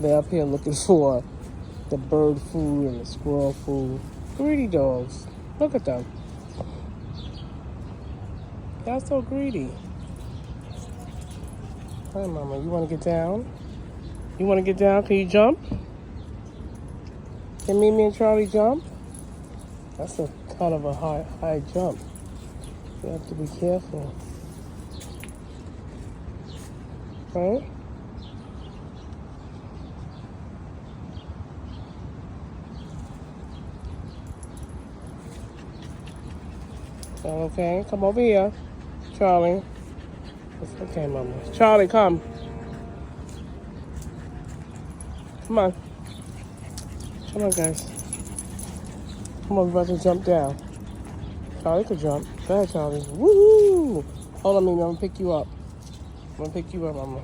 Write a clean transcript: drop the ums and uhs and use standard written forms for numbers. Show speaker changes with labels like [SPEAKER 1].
[SPEAKER 1] They're up here looking for the bird food and the squirrel food. Greedy dogs. Look at them. Y'all so greedy. Hi, Mama. You want to get down? You want to get down? Can you jump? Can MeeMee and Charlie jump? That's a kind of a high jump. You have to be careful. Right? Okay, come over here, Charlie. It's okay, Mama. Charlie, come. Come on. Come on, guys. Come on, we're about to jump down. Charlie could jump. Go ahead, Charlie. Woohoo! Hold on, MeeMee. I'm gonna pick you up. I'm gonna pick you up, Mama.